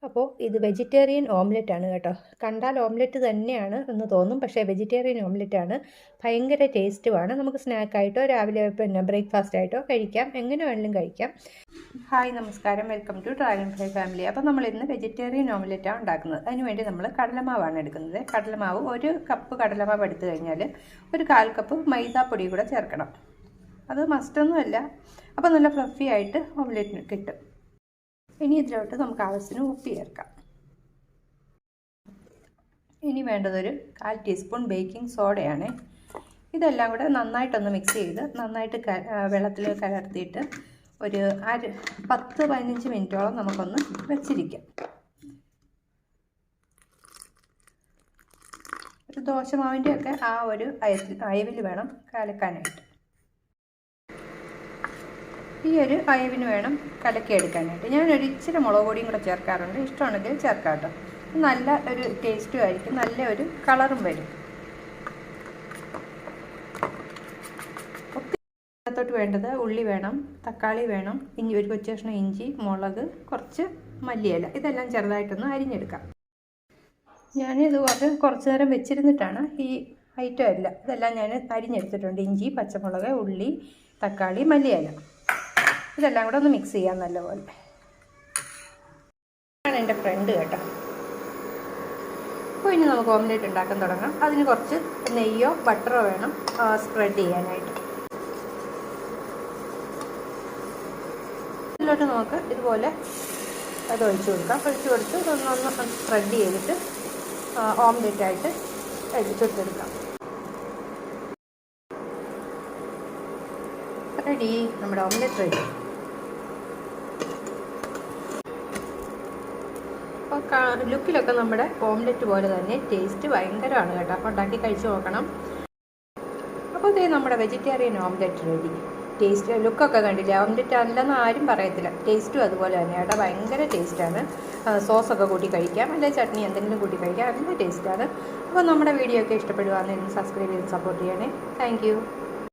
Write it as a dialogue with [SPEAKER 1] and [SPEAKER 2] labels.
[SPEAKER 1] അപ്പോൾ ഇത് vegetarian omelette ആണ് കേട്ടോ. കണ്ടാൽ ഓംലെറ്റ് തന്നെയാണ് എന്ന് തോന്നും, പക്ഷേ വെജിറ്റേറിയൻ ഓംലെറ്റ് ആണ്. ഭയങ്കര ടേസ്റ്റുമാണ്. നമുക്ക് സ്നാക്കായിട്ടോ രാവിലെ ബ്രേക്ക്ഫാസ്റ്റ് ആയിട്ടോ കഴിക്കാം, എങ്ങനെ വേണമെങ്കിലും കഴിക്കാം. ഹായ്, നമസ്കാരം, welcome to dragonfly family. അപ്പോൾ നമ്മൾ ഇന്ന് വെജിറ്റേറിയൻ ഓംലെറ്റാണ് ഉണ്ടാക്കുന്നത്. അതിനുവേണ്ടി നമ്മൾ കടലമാവാണ് എടുക്കുന്നത്. കടലമാവ് 1 കപ്പ് കടലമാവ് എടുത്തു കഴിഞ്ഞാൽ 1/4 കപ്പ് മൈദാപ്പൊടി കൂടെ ചേർക്കണം. അത് മസ്റ്റൊന്നുമല്ല, അപ്പോൾ നല്ല ഫ്ലഫി ആയിട്ട് ഓംലെറ്റിന് കിട്ടും. ഇനി ഇതിലോട്ട് നമുക്ക് ആവശ്യത്തിന് ഉപ്പ് ചേർക്കാം. ഇനി വേണ്ടതൊരു 1/4 ടീസ്പൂൺ ബേക്കിംഗ് സോഡയാണ്. ഇതെല്ലാം കൂടെ നന്നായിട്ടൊന്ന് മിക്സ് ചെയ്ത് നന്നായിട്ട് വെള്ളത്തിൽ കലർത്തിയിട്ട് ഒരു 10-15 മിനിറ്റോളം നമുക്കൊന്ന് വെച്ചിരിക്കാം. ഒരു ദോശമാവിൻ്റെയൊക്കെ ആ ഒരു അയവിൽ വേണം കലക്കാനായിട്ട്. ഈ ഒരു അയവിന് വേണം കലക്കിയെടുക്കാനായിട്ട്. ഞാനൊരു ഇച്ചിരി മുളക് പൊടിയും കൂടെ ചേർക്കാറുണ്ട്. ഇഷ്ടമാണെങ്കിൽ ചേർക്കാം കേട്ടോ. നല്ല ഒരു ടേസ്റ്റും ആയിരിക്കും, നല്ല ഒരു കളറും വരും. ഒത്തിരി വേണ്ടത് ഉള്ളി വേണം, തക്കാളി വേണം, ഒരു കൊച്ചു കഷ്ണം ഇഞ്ചി, മുളക്, കുറച്ച് മല്ലിയില, ഇതെല്ലാം ചെറുതായിട്ടൊന്ന് അരിഞ്ഞെടുക്കാം. ഞാനിത് കുറച്ച് നേരം വെച്ചിരുന്നിട്ടാണ് ഈ ഐറ്റം എല്ലാം ഇതെല്ലാം ഞാൻ അരിഞ്ഞെടുത്തിട്ടുണ്ട്. ഇഞ്ചി, പച്ചമുളക്, ഉള്ളി, തക്കാളി, മല്ലിയില, ഇതെല്ലാം കൂടെ ഒന്ന് മിക്സ് ചെയ്യാം നല്ലപോലെ. ആണ് എൻ്റെ ഫ്രണ്ട് കേട്ടോ. അപ്പോൾ ഇനി നമുക്ക് ഓംലെറ്റ് ഉണ്ടാക്കാൻ തുടങ്ങാം. അതിന് കുറച്ച് നെയ്യോ ബട്ടറോ വേണം സ്പ്രെഡ് ചെയ്യാനായിട്ട്. ഇതിലോട്ട് നമുക്ക് ഇതുപോലെ അത് ഒഴിച്ചു കൊടുക്കാം. ഒഴിച്ചു കൊടുത്ത് ഒന്ന് സ്പ്രെഡ് ചെയ്തിട്ട് ഓംലെറ്റായിട്ട് ചുട്ടെടുക്കാം. റെഡി, നമ്മുടെ ഓംലെറ്റ് റെഡി. അപ്പോൾ ലുക്കിലൊക്കെ നമ്മുടെ ഓംലെറ്റ് പോലെ തന്നെ ടേസ്റ്റ് ഭയങ്കരമാണ് കേട്ടോ. അപ്പോൾ ഉണ്ടാക്കി കഴിച്ച് നോക്കണം. അപ്പോൾ ഇതേ നമ്മുടെ വെജിറ്റേറിയൻ ഓംലെറ്റ് റെഡി. ടേസ്റ്റ് ലുക്കൊക്കെ കണ്ടില്ലേ, ഓംലെറ്റ് അല്ലെന്ന് ആരും പറയത്തില്ല. ടേസ്റ്റും അതുപോലെ തന്നെ കേട്ടോ, ഭയങ്കര ടേസ്റ്റാണ്. സോസൊക്കെ കൂട്ടി കഴിക്കാം, അല്ലെങ്കിൽ ചട്നി എന്തെങ്കിലും കൂട്ടി കഴിക്കാം, നല്ല ടേസ്റ്റാണ്. അപ്പോൾ നമ്മുടെ വീഡിയോ ഒക്കെ ഇഷ്ടപ്പെടുകയാണെങ്കിൽ സബ്സ്ക്രൈബ് ചെയ്ത് സപ്പോർട്ട് ചെയ്യണേ. താങ്ക്